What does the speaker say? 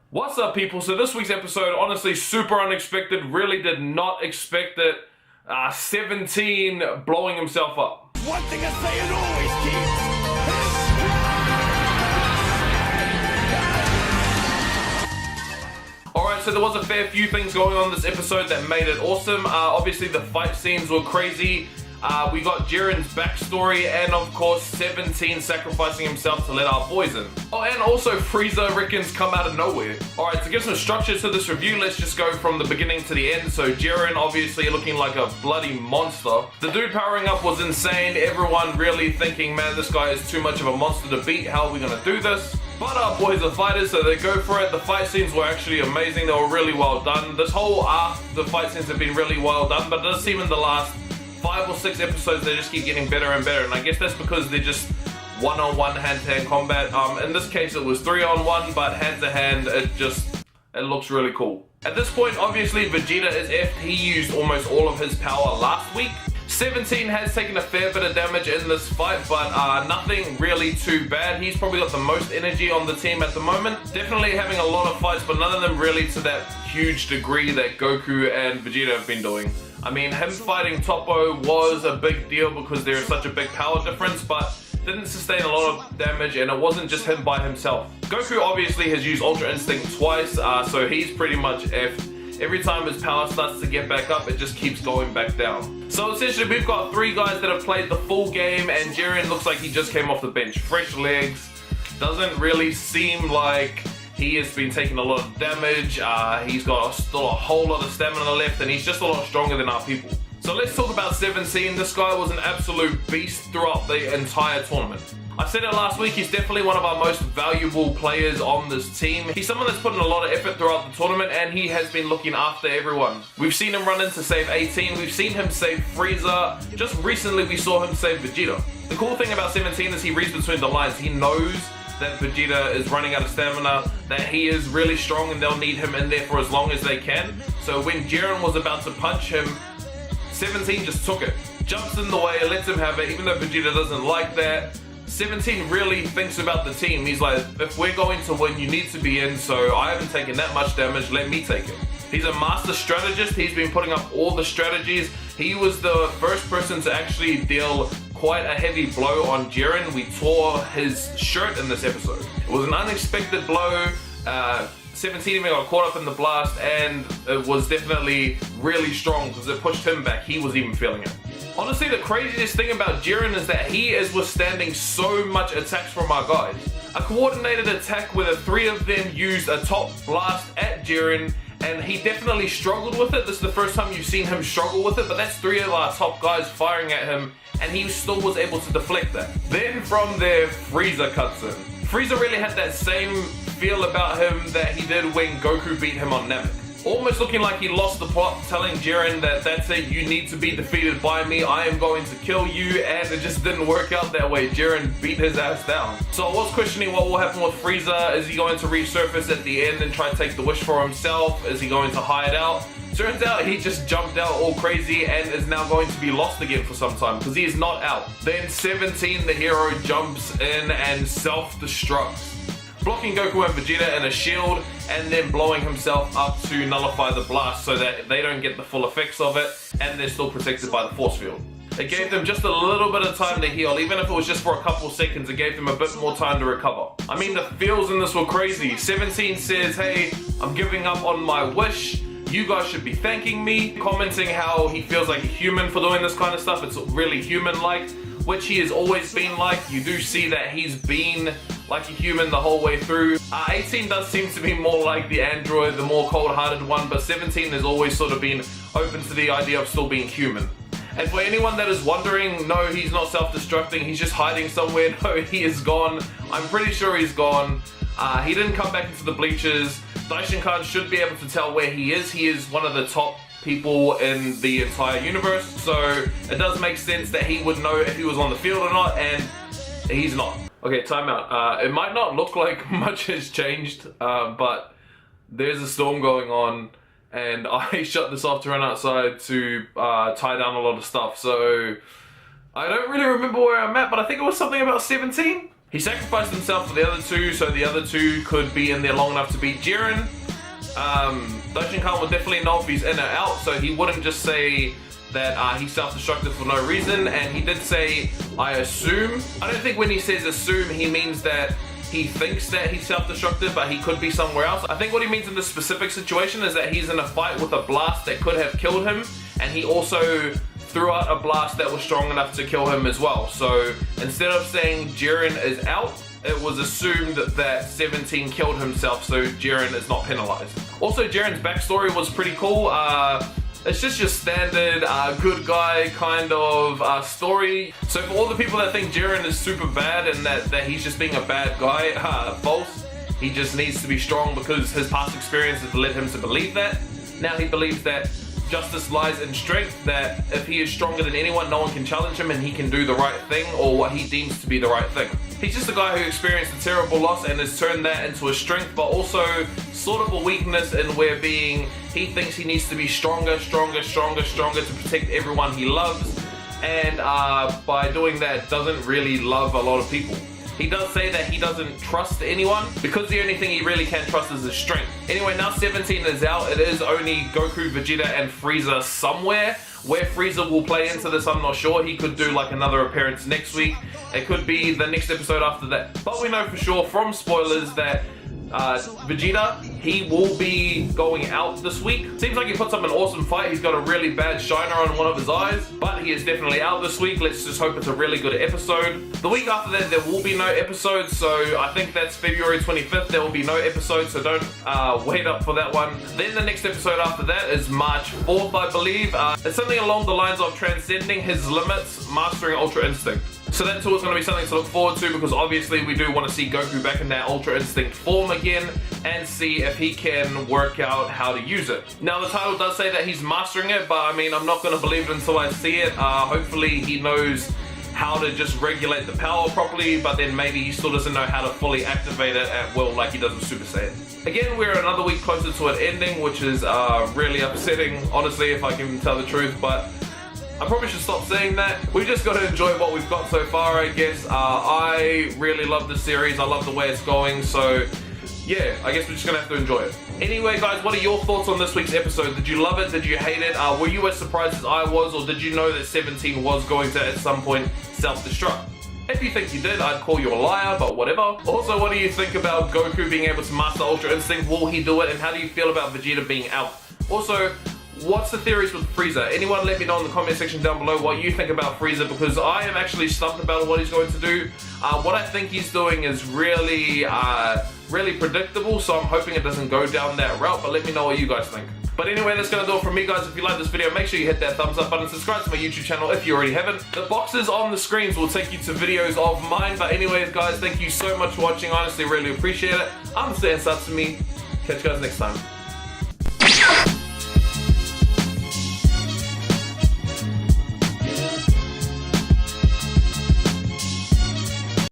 What's up, people? So this week's episode, honestly, super unexpected. Really did not expect it. 17 blowing himself up. One thing I say and always keep. Alright, so there was a fair few things going on this episode that made it awesome. Obviously, the fight scenes were crazy. We got Jiren's backstory, and of course 17 sacrificing himself to let our boys in. Oh, and also Frieza reckons come out of nowhere. Alright, to give some structure to this review, let's just go from the beginning to the end. So Jiren obviously looking like a bloody monster. The dude powering up was insane. Everyone really thinking, man, this guy is too much of a monster to beat. How are we gonna do this? But our boys are fighters, so they go for it. The fight scenes were actually amazing. They were really well done. This whole arc, the fight scenes have been really well done, but it does seem in the last 5 or 6 episodes they just keep getting better and better, and I guess that's because they're just one-on-one hand-to-hand combat. In this case it was 3-on-1, but hand-to-hand it looks really cool. At this point, obviously Vegeta is effed. He used almost all of his power last week. 17 has taken a fair bit of damage in this fight, but nothing really too bad. He's probably got the most energy on the team at the moment. Definitely having a lot of fights, but none of them really to that huge degree that Goku and Vegeta have been doing. I mean, him fighting Toppo was a big deal because there is such a big power difference, but didn't sustain a lot of damage, and it wasn't just him by himself. Goku obviously has used Ultra Instinct twice, so he's pretty much effed. Every time his power starts to get back up, it just keeps going back down. So essentially we've got 3 guys that have played the full game, and Jiren looks like he just came off the bench. Fresh legs, doesn't really seem like he has been taking a lot of damage. He's got still a whole lot of stamina left, and he's just a lot stronger than our people. So let's talk about 17. This guy was an absolute beast throughout the entire tournament. I said it last week, he's definitely one of our most valuable players on this team. He's someone that's put in a lot of effort throughout the tournament, and he has been looking after everyone. We've seen him run in to save 18, we've seen him save Frieza. Just recently we saw him save Vegeta. The cool thing about 17 is he reads between the lines. He knows that Vegeta is running out of stamina, that he is really strong and they'll need him in there for as long as they can. So when Jiren was about to punch him, 17 just took it. Jumps in the way, lets him have it, even though Vegeta doesn't like that. 17 really thinks about the team. He's like, if we're going to win, you need to be in, so I haven't taken that much damage, let me take it. He's a master strategist. He's been putting up all the strategies. He was the first person to actually deal quite a heavy blow on Jiren. We tore his shirt in this episode. It was an unexpected blow. 17 even got caught up in the blast, and it was definitely really strong because it pushed him back. He was even feeling it. Honestly, the craziest thing about Jiren is that he is withstanding so much attacks from our guys. A coordinated attack where the 3 of them used a top blast at Jiren, and he definitely struggled with it. This is the first time you've seen him struggle with it, but that's 3 of our top guys firing at him, and he still was able to deflect that. Then from there, Frieza cuts in. Frieza really had that same feel about him that he did when Goku beat him on Namek. Almost looking like he lost the plot, telling Jiren that that's it, you need to be defeated by me, I am going to kill you, and it just didn't work out that way. Jiren beat his ass down. So I was questioning what will happen with Frieza. Is he going to resurface at the end and try to take the wish for himself? Is he going to hide out? Turns out he just jumped out all crazy and is now going to be lost again for some time because he is not out. Then 17, the hero, jumps in and self-destructs, blocking Goku and Vegeta in a shield, and then blowing himself up to nullify the blast so that they don't get the full effects of it, and they're still protected by the force field. It gave them just a little bit of time to heal. Even if it was just for a couple seconds, it gave them a bit more time to recover. I mean, the feels in this were crazy. 17 says, hey, I'm giving up on my wish. You guys should be thanking me. Commenting how he feels like a human for doing this kind of stuff. It's really human-like, which he has always been like. You do see that he's been like a human the whole way through. 18 does seem to be more like the android, the more cold-hearted one, but 17 has always sort of been open to the idea of still being human. And for anyone that is wondering, no, he's not self-destructing, he's just hiding somewhere. No, he is gone. I'm pretty sure he's gone. He didn't come back into the bleachers. Daishinkan should be able to tell where he is. He is one of the top people in the entire universe, so it does make sense that he would know if he was on the field or not, and he's not. Okay, time out. It might not look like much has changed, but there's a storm going on, and I shut this off to run outside to tie down a lot of stuff, so I don't really remember where I'm at, but I think it was something about 17. He sacrificed himself for the other two, so the other two could be in there long enough to beat Jiren. Dojin Khan would definitely know if he's in or out, so he wouldn't just say that he self-destructed for no reason. And he did say, I assume. I don't think when he says assume, he means that he thinks that he's self-destructed, but he could be somewhere else. I think what he means in this specific situation is that he's in a fight with a blast that could have killed him, and he also threw out a blast that was strong enough to kill him as well. So instead of saying Jiren is out, it was assumed that 17 killed himself, so Jiren is not penalized. Also, Jiren's backstory was pretty cool. It's just your standard good guy kind of story. So for all the people that think Jiren is super bad and that he's just being a bad guy, false. He just needs to be strong because his past experiences led him to believe that. Now he believes that justice lies in strength, that if he is stronger than anyone, no one can challenge him and he can do the right thing or what he deems to be the right thing. He's just a guy who experienced a terrible loss and has turned that into a strength, but also sort of a weakness in where he thinks he needs to be stronger to protect everyone he loves, and by doing that doesn't really love a lot of people. He does say that he doesn't trust anyone because the only thing he really can trust is his strength. Anyway, now 17 is out. It is only Goku, Vegeta, and Frieza somewhere. Where Frieza will play into this, I'm not sure. He could do like another appearance next week. It could be the next episode after that. But we know for sure from spoilers that Vegeta, he will be going out this week. Seems like he puts up an awesome fight. He's got a really bad shiner on one of his eyes, but he is definitely out this week. Let's just hope it's a really good episode. The week after that, there will be no episode, so I think that's February 25th. There will be no episode, so don't wait up for that one. Then the next episode after that is March 4th, I believe. It's something along the lines of transcending his limits, mastering Ultra Instinct. So that too is going to be something to look forward to, because obviously we do want to see Goku back in that Ultra Instinct form again and see if he can work out how to use it. Now the title does say that he's mastering it, but I mean, I'm not going to believe it until I see it. Hopefully he knows how to just regulate the power properly, but then maybe he still doesn't know how to fully activate it at will like he does with Super Saiyan. Again, we're another week closer to it ending, which is really upsetting, honestly, if I can tell the truth, but I probably should stop saying that. We just got to enjoy what we've got so far, I guess. I really love the series. I love the way it's going. So yeah, I guess we're just gonna have to enjoy it. Anyway, guys, what are your thoughts on this week's episode? Did you love it? Did you hate it? Were you as surprised as I was, or did you know that 17 was going to at some point self-destruct? If you think you did, I'd call you a liar, but whatever. Also, what do you think about Goku being able to master Ultra Instinct? Will he do it? And how do you feel about Vegeta being out? Also, what's the theories with Frieza? Anyone let me know in the comment section down below what you think about Frieza, because I am actually stumped about what he's going to do. What I think he's doing is really predictable, so I'm hoping it doesn't go down that route, but let me know what you guys think. But anyway, that's gonna do it from me, guys. If you like this video, make sure you hit that thumbs up button, subscribe to my YouTube channel if you already haven't. The boxes on the screens will take you to videos of mine, but anyways, guys, thank you so much for watching. Honestly, really appreciate it. I'm Stan Satsumi. Catch you guys next time.